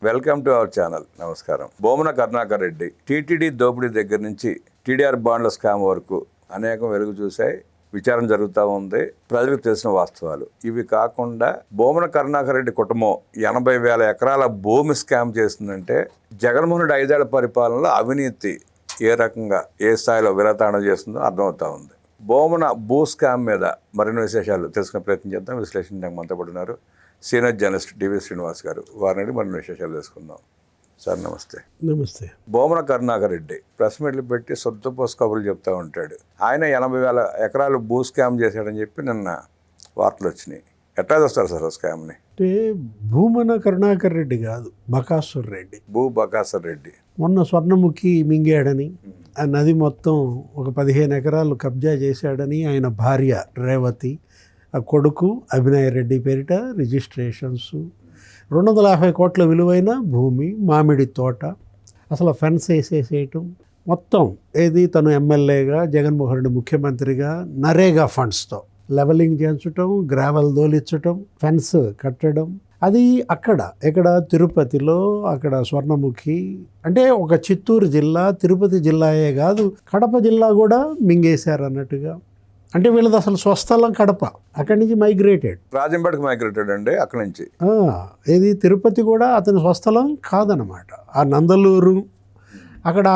Welcome to our channel. నమస్కారం. Bhumana Karunakar Reddy TTD దోపిడీ దగ్గర నుంచి టీడీఆర్ బాండ్ల స్కామ్ వరకు అనేకం వెలుగు చూశాయి. విచారణ జరుగుతూ ఉంది. ప్రజలకు తెలిసిన వాస్తవాలు ఇవి కాకుండా బోమన కరుణాకర్ రెడ్డి కుటుంబం 80,000 ఎకరాల భూమి స్కామ్ చేస్తుందంటే జగన్మోహన్ రెడ్డి 5 ఏళ్ల పరిపాలనలో అవినీతి ఏ రకంగా ఏ స్థాయిలో విరతాండం చేస్తుందో అర్థమవుతా ఉంది. బోమన భూ స్కామ్ మీద మరిన్ని విశేషాలు తెలుసుకునే ప్రయత్నం చేద్దాం. విశ్లేషించడానికి మనతో పాటు ఉన్నారు సీనియర్ జర్నలిస్ట్ డివి శ్రీనివాస్ గారు. వారిని మరిన్ని విశేషాలు తెలుసుకుందాం. సార్ నమస్తే. నమస్తే. బోమన కరుణాకర్ రెడ్డి ప్రెస్ మీట్లు పెట్టి సొద్దుపోసు కబుర్లు చెప్తూ ఉంటాడు. ఆయన 80,000 ఎకరాలు భూ స్కామ్ చేశాడని చెప్పి నిన్న వార్తలు వచ్చినాయి. ఎట్లా చేస్తారు సార్ స్కామ్ని? అంటే భూమన కరుణాకర్ రెడ్డి కాదు, బకాసుర్ రెడ్డి. బకాసుర్ రెడ్డి మొన్న స్వర్ణముఖి మింగాడని, ఆ నది మొత్తం ఒక 15 ఎకరాలు కబ్జా చేశాడని ఆయన భార్య రేవతి, ఆ కొడుకు అభినయ్ రెడ్డి పేరిట రిజిస్ట్రేషన్స్, 250 కోట్ల విలువైన భూమి, మామిడి తోట, అసలు ఫెన్స్ వేసేసేయటం మొత్తం. ఏది తను ఎమ్మెల్యేగా, జగన్మోహన్ రెడ్డి ముఖ్యమంత్రిగా నరేగా ఫండ్స్తో లెవలింగ్ చేయించటం, గ్రావెల్ దోలించటం, ఫెన్స్ కట్టడం. అది ఎక్కడ తిరుపతిలో, అక్కడ స్వర్ణముఖి. అంటే ఒక చిత్తూరు జిల్లా, తిరుపతి జిల్లాయే కాదు కడప జిల్లా కూడా మింగేశారు అన్నట్టుగా. అంటే వీళ్ళది అసలు స్వస్థలం కడప, అక్కడి నుంచి మైగ్రేటెడ్, రాజంపేటకు మైగ్రేటెడ్ అండి. అక్కడి నుంచి ఏది తిరుపతి కూడా అతని స్వస్థలం కాదనమాట. ఆ నందలూరు అక్కడ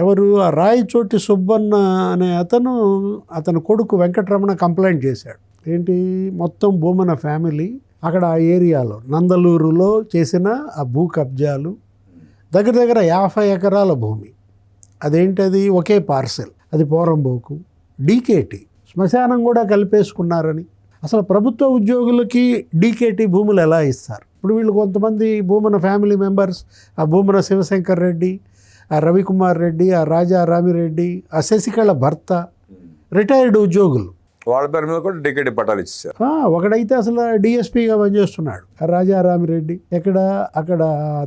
ఎవరు, ఆ రాయచోటి సుబ్బన్న అనే అతను కొడుకు వెంకటరమణ కంప్లైంట్ చేశాడు. ఏంటి, మొత్తం బొమ్మన ఫ్యామిలీ అక్కడ ఆ ఏరియాలో నందలూరులో చేసిన ఆ భూ కబ్జాలు, దగ్గర 50 ఎకరాల భూమి. అదేంటది, ఒకే పార్సెల్, అది పోరంబోకు, డీకేటీ శ్మశానం కూడా కలిపేసుకున్నారని. అసలు ప్రభుత్వ ఉద్యోగులకి డీకేటీ భూములు ఎలా ఇస్తారు? ఇప్పుడు వీళ్ళు కొంతమంది భూమన ఫ్యామిలీ మెంబర్స్, ఆ భూమన శివశంకర్ రెడ్డి, ఆ రవికుమార్ రెడ్డి, ఆ రాజా రామిరెడ్డి, ఆ శశికళ భర్త రిటైర్డ్ ఉద్యోగులు, వాళ్ళ పేరు మీద కూడా డీకేటీ పట్టాలు ఇచ్చారు. ఒకడైతే అసలు డిఎస్పీగా పనిచేస్తున్నాడు, ఆ రాజా రామిరెడ్డి. అక్కడ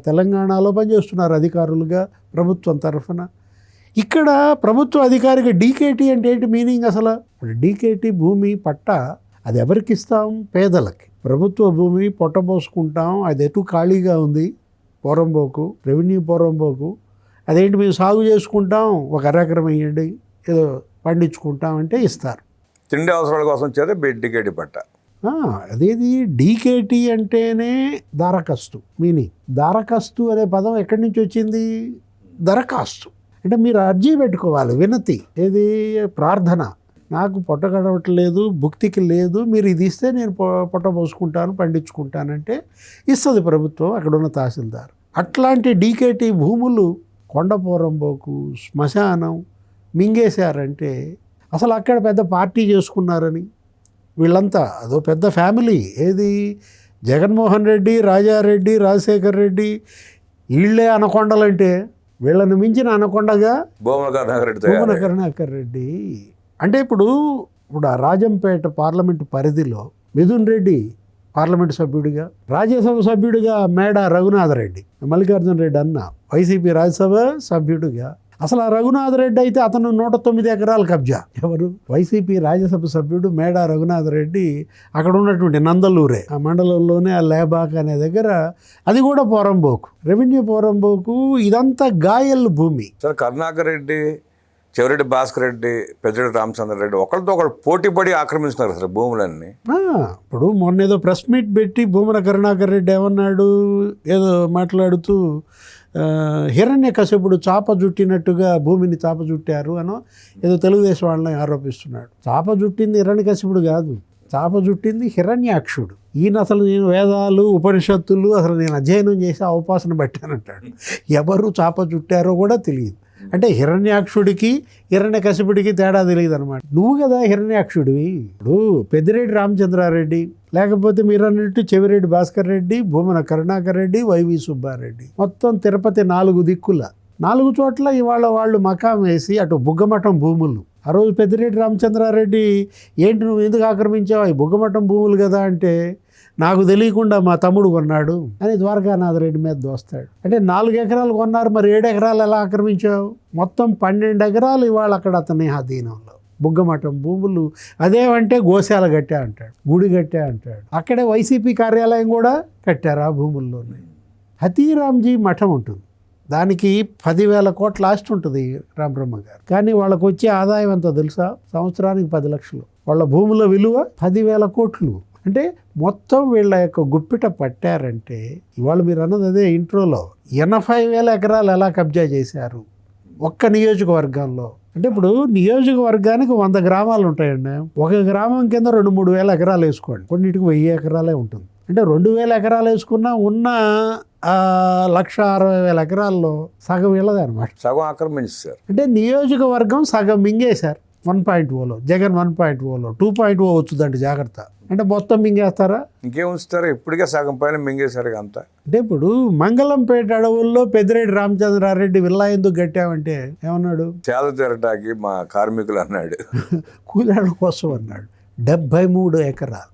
తెలంగాణలో పనిచేస్తున్నారు అధికారులుగా ప్రభుత్వం తరఫున. ఇక్కడ ప్రభుత్వ అధికారిగా డీకేటీ అంటే ఏంటి మీనింగ్ అసలు? డీకేటీ భూమి పట్టా అది ఎవరికి ఇస్తాం? పేదలకి. ప్రభుత్వ భూమి పొట్టబోసుకుంటాం, అది ఎటు ఖాళీగా ఉంది, పోరంబోకు, రెవెన్యూ పోరంబోకు. అదేంటి, మేము సాగు చేసుకుంటాం, ఒక అరెకరం వేయండి, ఏదో పండించుకుంటాం అంటే ఇస్తారు. తిండి అవసరాల కోసం వచ్చేది డీకేటీ పట్టా. అదేది డీకేటీ అంటేనే దారఖాస్తు మీనింగ్. దారఖాస్తు అనే పదం ఎక్కడి నుంచి వచ్చింది? దరఖాస్తు అంటే మీరు అర్జీ పెట్టుకోవాలి, వినతి, ఏది ప్రార్థన. నాకు పొట్ట గడవట్లేదు, భుక్తికి లేదు, మీరు ఇది ఇస్తే నేను పొట్ట పోసుకుంటాను, పండించుకుంటానంటే ఇస్తుంది ప్రభుత్వం, అక్కడున్న తహసీల్దార్. అట్లాంటి డీకేటీ భూములు కొండపోరంబోకు, శ్మశానం మింగేశారంటే అసలు అక్కడ పెద్ద పార్టీ చేసుకున్నారని వీళ్ళంతా. అదో పెద్ద ఫ్యామిలీ. ఏది, జగన్మోహన్ రెడ్డి, రాజారెడ్డి, రాజశేఖర్ రెడ్డి, వీళ్ళే అనకొండలంటే వీళ్ళని మించిన అనకొండగా బోమన కరుణాకర్ రెడ్డి. అంటే ఇప్పుడు ఆ రాజంపేట పార్లమెంటు పరిధిలో మిథున్ రెడ్డి పార్లమెంటు సభ్యుడిగా, రాజ్యసభ సభ్యుడిగా మేడ రఘునాథరెడ్డి, మల్లికార్జున రెడ్డి అన్న వైసీపీ రాజ్యసభ సభ్యుడిగా. అసలు ఆ రఘునాథరెడ్డి అయితే అతను 109 ఎకరాల కబ్జా. ఎవరు? వైసీపీ రాజ్యసభ సభ్యుడు మేడ రఘునాథరెడ్డి. అక్కడ ఉన్నటువంటి నందలూరే, ఆ మండలంలోనే ఆ లేబాక్ అనే దగ్గర, అది కూడా పోరంబోకు, రెవెన్యూ పోరంబోకు. ఇదంతా గాయల్ భూమి. సార్ కరుణాకర్ రెడ్డి, చెవిరెడ్డి భాస్కర్ రెడ్డి, పెద్దిరెడ్డి రామచంద్ర రెడ్డి ఒకరితో ఒకరు పోటీ పడి ఆక్రమిస్తున్నారు సార్ భూములన్నీ. ఇప్పుడు మొన్న ఏదో ప్రెస్ మీట్ పెట్టి బొమ్మన కరుణాకర్ రెడ్డి ఏమన్నాడు, ఏదో మాట్లాడుతూ హిరణ్యకశిపుడు చాప జుట్టినట్టుగా భూమిని చాప జుట్టారు అనో ఏదో తెలుగుదేశం వాళ్ళని ఆరోపిస్తున్నాడు. చాప జుట్టింది హిరణ్యకశిపుడు కాదు, చాప జుట్టింది హిరణ్యాక్షుడు. ఈయన అసలు నేను వేదాలు, ఉపనిషత్తులు అసలు నేను అధ్యయనం చేసి అవపాసన పట్టానంటాడు. ఎవరు చాప జుట్టారో కూడా తెలియదు. అంటే హిరణ్యాక్షుడికి హిరణ్యకశిపుడికి తేడా తెలియదు అనమాట. నువ్వు కదా హిరణ్యాక్షుడివి. ఇప్పుడు పెద్దిరెడ్డి రామచంద్రారెడ్డి, లేకపోతే మీరు అన్నట్టు చెవిరెడ్డి భాస్కర్ రెడ్డి, భూమన కరుణాకర్ రెడ్డి, వైవి సుబ్బారెడ్డి, మొత్తం తిరుపతి 4 దిక్కుల 4 చోట్ల ఇవాళ వాళ్ళు మకాం వేసి, అటు బుగ్గమఠం భూములు. ఆ రోజు పెద్దిరెడ్డి రామచంద్రారెడ్డి, ఏంటి నువ్వు ఎందుకు ఆక్రమించావు, అవి బుగ్గమఠం భూములు కదా అంటే, నాకు తెలియకుండా మా తమ్ముడు కొన్నాడు అని ద్వారకానాథరెడ్డి మీద దోస్తాడు. అంటే 4 ఎకరాలు కొన్నారు, మరి 7 ఎకరాలు ఎలా ఆక్రమించావు? మొత్తం 12 ఎకరాలు ఇవాళ అక్కడ అతని అధీనంలో బుగ్గమఠం భూములు. అదేమంటే గోశాల కట్టా అంటాడు, గుడి కట్టా అంటాడు. అక్కడే వైసీపీ కార్యాలయం కూడా కట్టారు ఆ భూముల్లోనే. హతీరామ్జీ మఠం ఉంటుంది, దానికి 10,000 కోట్ల ఆస్తి ఉంటుంది రామబ్రహ్మ గారు. కానీ వాళ్ళకు వచ్చే ఆదాయం ఎంతో తెలుసా? సంవత్సరానికి 10 లక్షలు. వాళ్ళ భూముల విలువ 10,000 కోట్లు. అంటే మొత్తం వీళ్ళ యొక్క గుప్పిట పట్టారంటే, ఇవాళ మీరు అన్నది అదే ఇంట్రోలో, 80,000 ఎకరాలు ఎలా కబ్జా చేశారు ఒక్క నియోజకవర్గంలో. అంటే ఇప్పుడు నియోజకవర్గానికి 100 గ్రామాలు ఉంటాయండి. ఒక గ్రామం కింద 2-3 వేల ఎకరాలు వేసుకోండి, కొన్నిటికి 1000 ఎకరాలే ఉంటుంది. అంటే 2,000 ఎకరాలు వేసుకున్నా ఉన్న 1,60,000 ఎకరాల్లో సగం వీళ్ళదే అనమాట. సగం ఆక్రమించారు. అంటే నియోజకవర్గం సగం మింగేశారు 1.0లో. జగన్ 1.0లో 2.0 వచ్చుదండి, జాగ్రత్త. అంటే మొత్తం మింగేస్తారా? ఇంకేం ఉంచుతారు? ఇప్పటికే సగం పైన మింగేశారు అంతా. అంటే ఇప్పుడు మంగళంపేట అడవుల్లో పెద్దిరెడ్డి రామచంద్రారెడ్డి విల్లా ఎందుకు కట్టామంటే ఏమన్నాడు? చేద తీరటానికి మా కార్మికులు అన్నాడు. కూలాళ్ళ కోసం అన్నాడు. 73 ఎకరాలు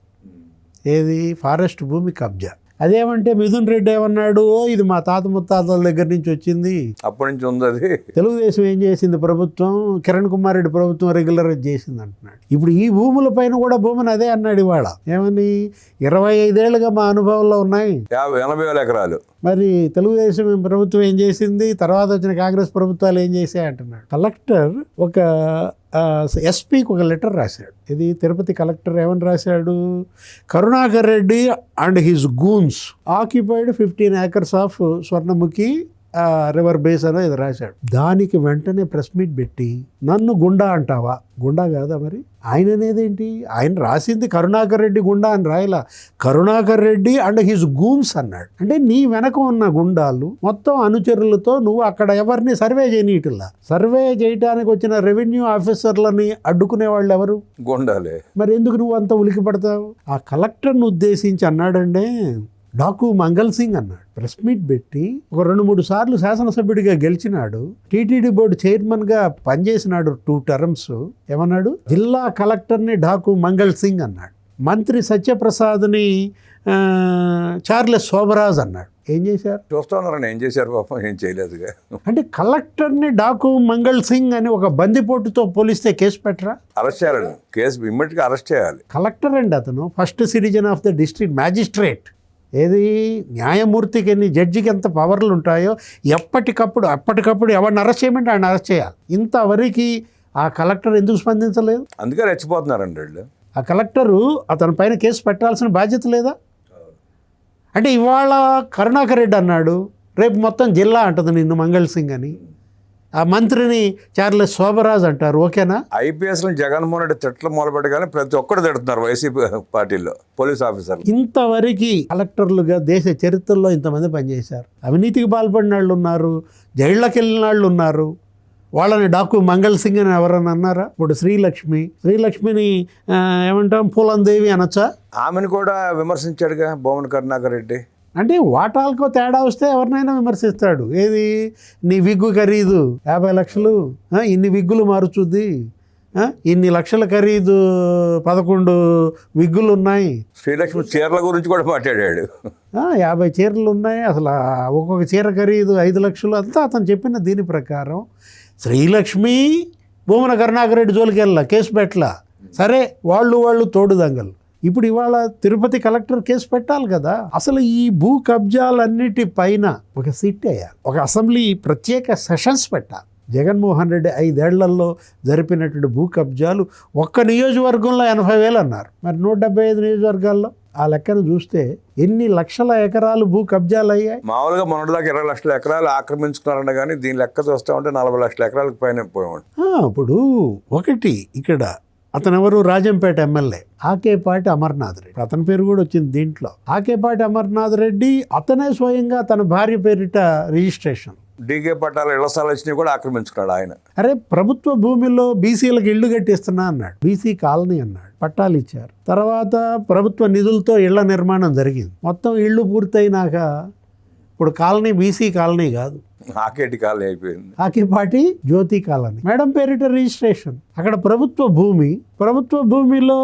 ఏది ఫారెస్ట్ భూమి కబ్జా. అదేమంటే మిథున్ రెడ్డి ఏమన్నాడు? ఇది మా తాత ముత్తాతల దగ్గర నుంచి వచ్చింది, అప్పటి నుంచి ఉంది అది. తెలుగుదేశం ఏం చేసింది ప్రభుత్వం, కిరణ్ కుమార్ రెడ్డి ప్రభుత్వం రెగ్యులరైజ్ చేసింది అంటున్నాడు. ఇప్పుడు ఈ భూముల పైన కూడా భూమిని అదే అన్నాడు ఇవాళ. ఏమని? 25 ఏళ్ళుగా మా అనుభవంలో ఉన్నాయి 80,000 ఎకరాలు. మరి తెలుగుదేశం ప్రభుత్వం ఏం చేసింది, తర్వాత వచ్చిన కాంగ్రెస్ ప్రభుత్వాలు ఏం చేశాయి అంటున్నాడు. కలెక్టర్ ఒక ఎస్పీకి ఒక లెటర్ రాశాడు. ఇది తిరుపతి కలెక్టర్ ఏమని రాశాడు? Karunakar Reddy and his goons occupied 15 acres of Swarnamukhi river base అని ఇది రాశాడు. దానికి వెంటనే ప్రెస్ మీట్ పెట్టి నన్ను గుండా అంటావా? గుండా కాదా మరి? ఆయన అనేది ఏంటి? ఆయన రాసింది కరుణాకర్ రెడ్డి గుండా అని రాయలా, Karunakar Reddy and his goons అన్నాడు. అంటే నీ వెనక ఉన్న గుండాలు మొత్తం అనుచరులతో నువ్వు అక్కడ ఎవరిని సర్వే చేయనీయట్లా. సర్వే చేయడానికి వచ్చిన రెవెన్యూ ఆఫీసర్లని అడ్డుకునే వాళ్ళు ఎవరు? గుండాలే. మరి ఎందుకు నువ్వు అంత ఉలికి పడతావు? ఆ కలెక్టర్ను ఉద్దేశించి అన్నాడంటే డాకు మంగళ్ సింగ్ అన్నాడు. ప్రెస్ మీట్ పెట్టి ఒక 2-3 సార్లు శాసనసభ్యుడిగా గెలిచినాడు, టీటీడీ బోర్డు చైర్మన్గా పనిచేసినాడు 2 terms. ఏమన్నాడు? జిల్లా కలెక్టర్ని డాకు మంగళ్ సింగ్ అన్నాడు. మంత్రి సత్యప్రసాద్ని చార్లెస్ శోభరాజ్ అన్నాడు. ఏం చేశారు? చూస్తా ఉన్నారని ఏం చేశారు పాపం? ఏం చేయలేదుగా. అంటే కలెక్టర్ని డాకు మంగళ్ సింగ్ అని ఒక బందిపోటుతో పోలిస్తే కేసు పెట్టరా? అరెస్ట్ చేయాలి, కేసు ఇమ్మీడియట్గా అరెస్ట్ చేయాలి. కలెక్టర్ అండి అతను, first citizen of the district magistrate. ఏది న్యాయమూర్తికి ఎన్ని, జడ్జికి ఎంత పవర్లు ఉంటాయో అప్పటికప్పుడు ఎవరిని అరెస్ట్ చేయమంటే ఆయన అరెస్ట్ చేయాలి. ఇంతవరకు ఆ కలెక్టర్ ఎందుకు స్పందించలేదు? అందుకే రెచ్చిపోతున్నారండి వీళ్ళు. ఆ కలెక్టరు అతని పైన కేసు పెట్టాల్సిన బాధ్యత లేదా? అంటే ఇవాళ కరుణాకర్ రెడ్డి అన్నాడు, రేపు మొత్తం జిల్లా అంటుంది నిన్ను మంగళ్ సింగ్ అని. ఆ మంత్రిని చార్లెస్ శోభరాజ్ అంటారు. ఓకేనా? ఐపీఎస్లో జగన్మోహన్ రెడ్డి తిట్లు మొదలుపెట్టగానే ప్రతి ఒక్కరు తిడుతున్నారు వైసీపీ పార్టీలో పోలీస్ ఆఫీసర్లు. ఇంతవరకు కలెక్టర్లుగా దేశ చరిత్రలో ఇంతమంది పనిచేశారు. అవినీతికి పాల్పడిన వాళ్ళు ఉన్నారు, జైళ్ళకి వెళ్ళిన వాళ్ళు ఉన్నారు. వాళ్ళని డాకు మంగళ్ సింగ్ అని ఎవరన్నా అన్నారా? ఇప్పుడు శ్రీలక్ష్మిని ఏమంటాం, పూలందేవి అనొచ్చా? ఆమెను కూడా విమర్శించాడుగా భూమన కరుణాకర్ రెడ్డి. అంటే వాటాలకో తేడా వస్తే ఎవరినైనా విమర్శిస్తాడు. ఏది? నీ విగ్గు ఖరీదు 50 లక్షలు, ఇన్ని విగ్గులు మారుచుద్ది, ఇన్ని లక్షల ఖరీదు 11 విగ్గులు ఉన్నాయి. శ్రీలక్ష్మి చీరల గురించి కూడా మాట్లాడాడు. 50 చీరలు ఉన్నాయి, అసలు ఒక్కొక్క చీర ఖరీదు 5 లక్షలు. అంతా అతను చెప్పిన దీని ప్రకారం శ్రీలక్ష్మి భూమన కరుణాకర్ రెడ్డి జోలికి వెళ్ళా, కేసు పెట్టలా. సరే, వాళ్ళు తోడుదంగలు. ఇప్పుడు ఇవాళ తిరుపతి కలెక్టర్ కేసు పెట్టాలి కదా. అసలు ఈ భూ కబ్జాలన్నిటి పైన ఒక సిట్ వేయాలి, ఒక అసెంబ్లీ ప్రత్యేక సెషన్స్ పెట్టాలి. జగన్మోహన్ రెడ్డి 5 ఏళ్లలో జరిపినటువంటి భూ కబ్జాలు ఒక్క నియోజకవర్గంలో 80,000 అన్నారు. మరి 175 నియోజకవర్గాల్లో ఆ లెక్కను చూస్తే ఎన్ని లక్షల ఎకరాలు భూ కబ్జాలు అయ్యాయి? మామూలుగా మొన్నటిదాకా 20 లక్షల ఎకరాలు ఆక్రమించుకున్నారన్న కానీ దీని లెక్క చూస్తా ఉంటే 40 లక్షల ఎకరాలకు పైన పోయాడు. ఇప్పుడు ఒకటి ఇక్కడ అతను ఎవరు? రాజంపేట ఎమ్మెల్యే ఆకేపాటి అమర్నాథ్ రెడ్డి. అతని పేరు కూడా వచ్చింది దీంట్లో. ఆకేపాటి అమర్నాథ్ రెడ్డి అతనే స్వయంగా తన భార్య పేరిట రిజిస్ట్రేషన్, డీకే పట్టాల ఇళ్ల స్థలాలు ఇచ్చినవి కూడా ఆక్రమించుకున్నాడు ఆయన. అరే ప్రభుత్వ భూమిలో బీసీలకు ఇళ్లు కట్టిస్తున్నా అన్నాడు, బీసీ కాలనీ అన్నాడు, పట్టాలు ఇచ్చారు. తర్వాత ప్రభుత్వ నిధులతో ఇళ్ల నిర్మాణం జరిగింది. మొత్తం ఇళ్ళు పూర్తయినాక ఇప్పుడు కాలనీ బీసీ కాలనీ కాదు, ఆకేటి కాలనీ అయిపోయింది. ఆకేపాటి జ్యోతి కాలనీ, మేడం పేరిట రిజిస్ట్రేషన్. అక్కడ ప్రభుత్వ భూమిలో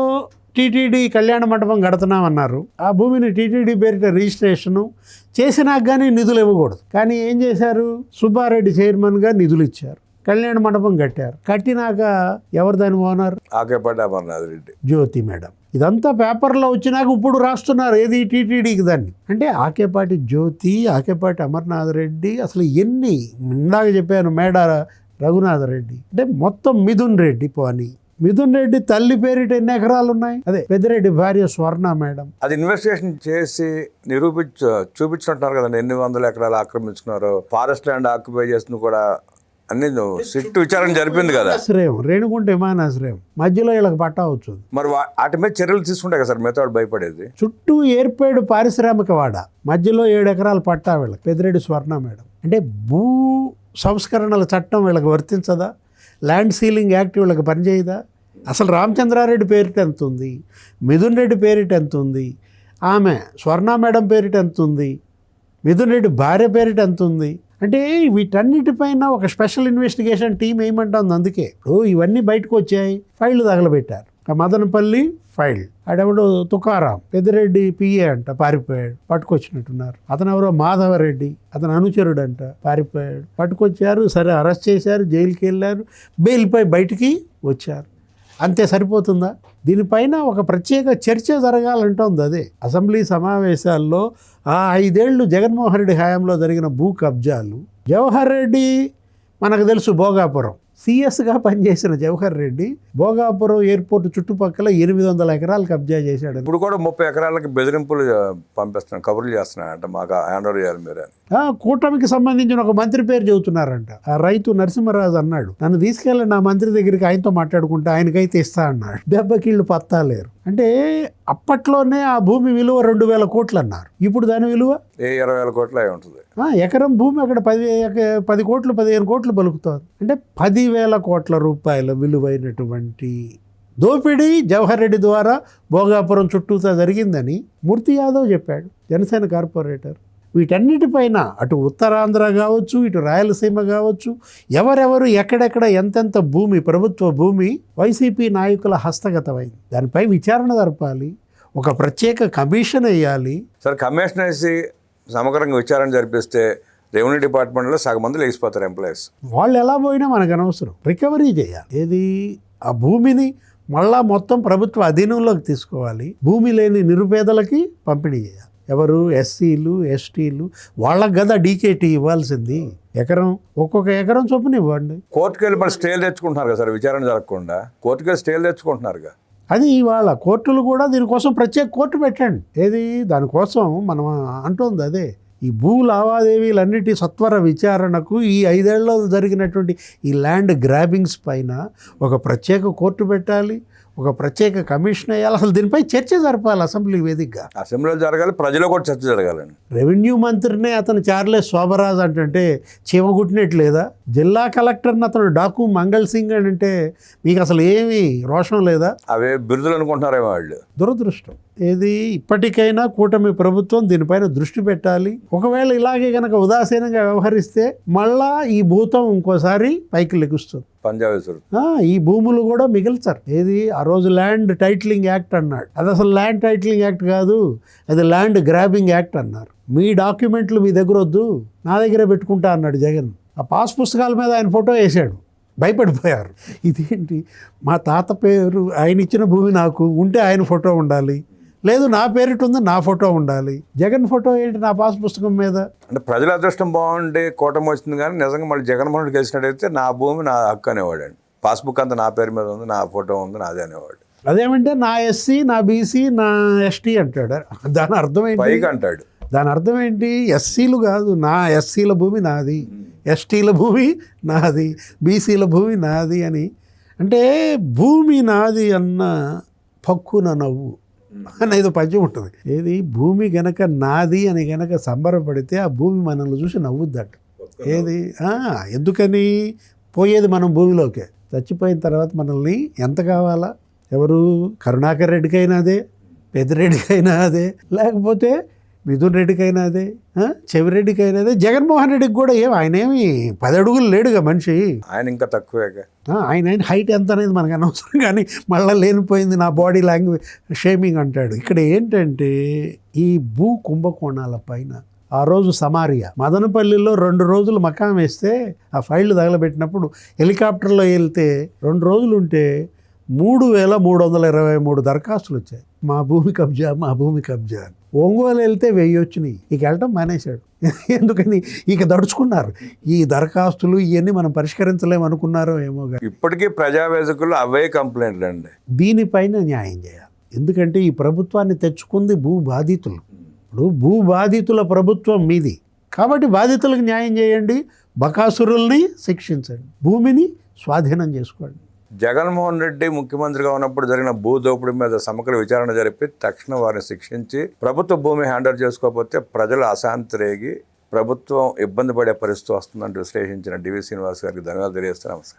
టీటీడీ కళ్యాణ మండపం కడుతున్నామన్నారు. ఆ భూమిని టీటీడీ పేరిట రిజిస్ట్రేషను చేసినాక కానీ నిధులు ఇవ్వకూడదు. కానీ ఏం చేశారు? సుబ్బారెడ్డి చైర్మన్గా నిధులు ఇచ్చారు, కళ్యాణ మండపం కట్టారు. కట్టినాక ఎవరు దాని ఓనర్? ఆకేపాటి అమర్నాథ్ రెడ్డి, జ్యోతి మేడం. ఇదంతా పేపర్లో వచ్చినాక ఇప్పుడు రాస్తున్నారు ఏది టీటీడీకి దాన్ని. అంటే ఆకేపాటి జ్యోతి, ఆకేపాటి అమర్నాథ్ రెడ్డి, అసలు ఎన్ని ఇందాక చెప్పాను మేడ రఘునాథ్ రెడ్డి, అంటే మొత్తం మిథున్ రెడ్డి పోని. మిథున్ రెడ్డి తల్లి పేరిట ఎన్ని ఎకరాలు ఉన్నాయి? అదే పెద్దిరెడ్డి భార్య స్వర్ణ మేడం. అది ఇన్వెస్టిగేషన్ చేసి చూపించినట్టున్నారు కదండి, ఎన్ని వందల ఎకరాలు ఆక్రమించుకున్నారో, ఫారెస్ట్ ల్యాండ్ ఆక్యుపై చేస్తుంది కూడా అన్ని సిట్టు విచారణ జరిపింది కదా. ఆశ్రయం రేణుగుంట విమానాశ్రయం మధ్యలో వీళ్ళకి పట్టా వచ్చింది. మరి వాటి మీద చర్యలు తీసుకుంటాయి కదా సార్, మిగతా వాడు భయపడేది. చుట్టూ ఏర్పేడు పారిశ్రామిక వాడ, మధ్యలో 7 ఎకరాలు పట్టా వీళ్ళకి, పెద్దిరెడ్డి స్వర్ణ మేడం. అంటే భూ సంస్కరణల చట్టం వీళ్ళకి వర్తించదా? ల్యాండ్ సీలింగ్ యాక్ట్ వీళ్ళకి పనిచేయదా? అసలు రామచంద్రారెడ్డి పేరిట ఎంత ఉంది, మిథున్ రెడ్డి పేరిట ఎంత ఉంది, ఆమె స్వర్ణ మేడం పేరిట ఎంత ఉంది, మిథున్ రెడ్డి భార్య పేరిట ఎంత ఉంది? అంటే వీటన్నిటిపైన ఒక స్పెషల్ ఇన్వెస్టిగేషన్ టీం ఏమంటుంది. అందుకే ఇప్పుడు ఇవన్నీ బయటకు వచ్చాయి, ఫైళ్ళు తగలబెట్టారు. ఆ మదనపల్లి ఫైల్, ఆడెవడో తుకారాం పెద్దిరెడ్డి పిఏ అంట పారిపోయాడు, పట్టుకొచ్చినట్టున్నారు. అతను ఎవరో మాధవరెడ్డి, అతను అనుచరుడు అంట, పారిపోయాడు, పట్టుకొచ్చారు. సరే అరెస్ట్ చేశారు, జైలుకి వెళ్ళారు, బెయిల్పై బయటికి వచ్చారు. అంతే సరిపోతుందా? దీనిపైన ఒక ప్రత్యేక చర్చ జరగాలంటోంది. అదే అసెంబ్లీ సమావేశాల్లో ఆ 5 ఏళ్ళు జగన్మోహన్ రెడ్డి హయాంలో జరిగిన భూ కబ్జాలు. జవహర్ రెడ్డి మనకు తెలుసు, భోగాపురం సిఎస్గా పనిచేసిన జవహర్ రెడ్డి భోగాపురం ఎయిర్పోర్ట్ చుట్టుపక్కల 800 ఎకరాలు కబ్జా చేశాడు. ఇప్పుడు కూడా 30 ఎకరాలకి బెదిరింపులు పంపిస్తున్నాను, కబుర్లు చేస్తున్నాయంట, మాకు హ్యాండ్ ఓవర్ చేయాలి మీరు అని. కూటమికి సంబంధించిన ఒక మంత్రి పేరు చెబుతున్నారంట. ఆ రైతు నరసింహరాజు అన్నాడు, నన్ను తీసుకెళ్ళి నా మంత్రి దగ్గరికి, ఆయనతో మాట్లాడుకుంటే ఆయనకైతే ఇస్తా అన్నాడు. దెబ్బకిళ్ళు పత్తాలేరు. అంటే అప్పట్లోనే ఆ భూమి విలువ 2,000 కోట్లు అన్నారు. ఇప్పుడు దాని విలువ 20,000 కోట్లు అయి ఉంటుంది. ఎకరం భూమి అక్కడ 10 కోట్లు 15 కోట్లు పలుకుతోంది. అంటే 10,000 కోట్ల రూపాయల విలువైనటువంటి దోపిడీ జవహర్ రెడ్డి ద్వారా భోగాపురం చుట్టూతా జరిగిందని మూర్తి యాదవ్ చెప్పాడు, జనసేన కార్పొరేటర్. వీటన్నిటిపైన అటు ఉత్తరాంధ్ర కావచ్చు, ఇటు రాయలసీమ కావచ్చు, ఎవరెవరు ఎక్కడెక్కడ ఎంతెంత భూమి, ప్రభుత్వ భూమి వైసీపీ నాయకుల హస్తగతమైంది. దానిపై విచారణ జరపాలి, ఒక ప్రత్యేక కమిషన్ వేయాలి. సార్ కమిషన్ వేసి సమగ్రంగా విచారణ జరిపిస్తే రెవెన్యూ డిపార్ట్మెంట్లో సగం మంది లేచిపోతారు ఎంప్లాయీస్. వాళ్ళు ఎలా పోయినా మనకు అనవసరం, రికవరీ చేయాలి. ఏది ఆ భూమిని మళ్ళా మొత్తం ప్రభుత్వ అధీనంలోకి తీసుకోవాలి. భూమి లేని నిరుపేదలకి పంపిణీ చేయాలి. ఎవరు? ఎస్సీలు, ఎస్టీలు, వాళ్ళకి కదా డీకేటీ ఇవ్వాల్సింది. ఒక్కొక్క ఎకరం చొప్పున ఇవ్వండి. కోర్టుకు వెళ్ళి మరి స్టేలు తెచ్చుకుంటున్నారు కదా సార్, విచారణ జరగకుండా కోర్టుకు వెళ్ళి స్టేలు తెచ్చుకుంటున్నారుగా. అది ఇవాళ కోర్టులు కూడా దీనికోసం ప్రత్యేక కోర్టు పెట్టండి. ఏది దానికోసం మనం అంటోంది అదే. ఈ భూ లావాదేవీలన్నిటి సత్వర విచారణకు ఈ 5 ఏళ్లలో జరిగినటువంటి ఈ ల్యాండ్ గ్రాబింగ్స్ పైన ఒక ప్రత్యేక కోర్టు పెట్టాలి, ఒక ప్రత్యేక కమిషన్ వేయాలి. అసలు దీనిపై చర్చ జరపాలి అసెంబ్లీ వేదికగా. అసెంబ్లీలో జరగాలి, ప్రజలు కూడా చర్చ జరగాలండి. రెవెన్యూ మంత్రినే అతను చార్లెస్ శోభరాజ్ అంటే చీమగుట్టినట్టు లేదా? జిల్లా కలెక్టర్ని అతను డాకు మంగళ్ సింగ్ అంటే మీకు అసలు ఏమీ రోషం లేదా? అవే బిరుదులు అనుకుంటున్నారేమో వాళ్ళు. దురదృష్టం. ఏది ఇప్పటికైనా కూటమి ప్రభుత్వం దీనిపైన దృష్టి పెట్టాలి. ఒకవేళ ఇలాగే కనుక ఉదాసీనంగా వ్యవహరిస్తే మళ్ళా ఈ భూతం ఇంకోసారి పైకి లెగుస్తుంది. పంజాబ్ ఈ భూములు కూడా మిగిల్చారు. ఏది ఆ రోజు ల్యాండ్ టైటిలింగ్ యాక్ట్ అన్నాడు, అది అసలు ల్యాండ్ టైటిలింగ్ యాక్ట్ కాదు, అది ల్యాండ్ గ్రాబింగ్ యాక్ట్ అన్నారు. మీ డాక్యుమెంట్లు మీ దగ్గర వద్దు, నా దగ్గర పెట్టుకుంటా అన్నాడు జగన్. ఆ పాస్ పుస్తకాల మీద ఆయన ఫోటో వేసాడు, భయపడిపోయారు. ఇదేంటి, మా తాత పేరు, ఆయన ఇచ్చిన భూమి నాకు ఉంటే ఆయన ఫోటో ఉండాలి, లేదు నా పేరిట ఉంది నా ఫోటో ఉండాలి, జగన్ ఫోటో ఏంటి నా పాస్ పుస్తకం మీద? అంటే ప్రజల అదృష్టం బాగుండి కూటమి వచ్చింది, కానీ నిజంగా మళ్ళీ జగన్మోహన్ రెడ్డి గెలిచినట్టయితే నా భూమి నా హక్కు అనేవాడు అండి. పాస్బుక్ అంతా నా పేరు మీద ఉంది, నా ఫోటో ఉంది, నాదే అనేవాడు. అదేమంటే నా ఎస్సీ, నా బీసీ, నా ఎస్టీ అంటాడు. దాని అర్థం ఏంటి? పైకి అంటాడు. దాని అర్థం ఏంటి? ఎస్సీలు కాదు, నా ఎస్సీల భూమి నాది, ఎస్టీల భూమి నాది, బీసీల భూమి నాది అని. అంటే భూమి నాది అన్న పక్కున నవ్వు అనేది పద్యం ఉంటుంది. ఏది భూమి గనక నాది అని గనక సంబరపడితే ఆ భూమి మనల్ని చూసి నవ్వుద్దట. ఏది ఎందుకని? పోయేది మనం భూమిలోకే, చచ్చిపోయిన తర్వాత మనల్ని ఎంత కావాలా? ఎవరు? కరుణాకర్ రెడ్డికైనా అదే, పెద్దిరెడ్డికైనా అదే, లేకపోతే మిథున్ రెడ్డికైనా అదే, చెవిరెడ్డికైనా అదే, జగన్మోహన్ రెడ్డికి కూడా ఆయన ఏమి 10 అడుగులు లేడుగా మనిషి, ఆయన ఇంకా తక్కువేగా. ఆయన హైట్ ఎంత అనేది మనకు అనవసరం. కానీ మళ్ళీ లేనిపోయింది నా బాడీ లాంగ్వేజ్ షేమింగ్ అంటాడు. ఇక్కడ ఏంటంటే ఈ భూ కుంభకోణాల పైన ఆ రోజు సమారియా మదనపల్లిలో 2 రోజులు మకాం వేస్తే ఆ ఫైళ్ళు తగలబెట్టినప్పుడు హెలికాప్టర్లో వెళ్తే 2 రోజులు ఉంటే 3,323 దరఖాస్తులు వచ్చాయి. మా భూమి కబ్జా, మా భూమి కబ్జా అని. ఒంగోలు వెళ్తే 1000 వచ్చినాయి. ఇక వెళ్ళటం మానేశాడు. ఎందుకని ఇక దడుచుకున్నారు. ఈ దరఖాస్తులు ఇవన్నీ మనం పరిష్కరించలేము అనుకున్నారో ఏమో. ఇప్పటికీ ప్రజావేదికల్లో అవే కంప్లైంట్లు అండి. దీనిపైన న్యాయం చేయాలి. ఎందుకంటే ఈ ప్రభుత్వాన్ని తెచ్చుకుంది భూ బాధితులు. ఇప్పుడు భూ బాధితుల ప్రభుత్వం మీది కాబట్టి బాధితులకు న్యాయం చేయండి, బకాసురుల్ని శిక్షించండి, భూమిని స్వాధీనం చేసుకోండి. జగన్మోహన్ రెడ్డి ముఖ్యమంత్రిగా ఉన్నప్పుడు జరిగిన భూ దోపిడీ మీద సమగ్ర విచారణ జరిపి తక్షణం వారిని శిక్షించి ప్రభుత్వ భూమి హ్యాండర్ చేసుకోకపోతే ప్రజలు అశాంతి రేగి ప్రభుత్వం ఇబ్బంది పడే పరిస్థితి వస్తుందంటూ విశ్లేషించిన డివి శ్రీనివాస్ గారికి ధన్యవాదాలు తెలియజేస్తున్నాం.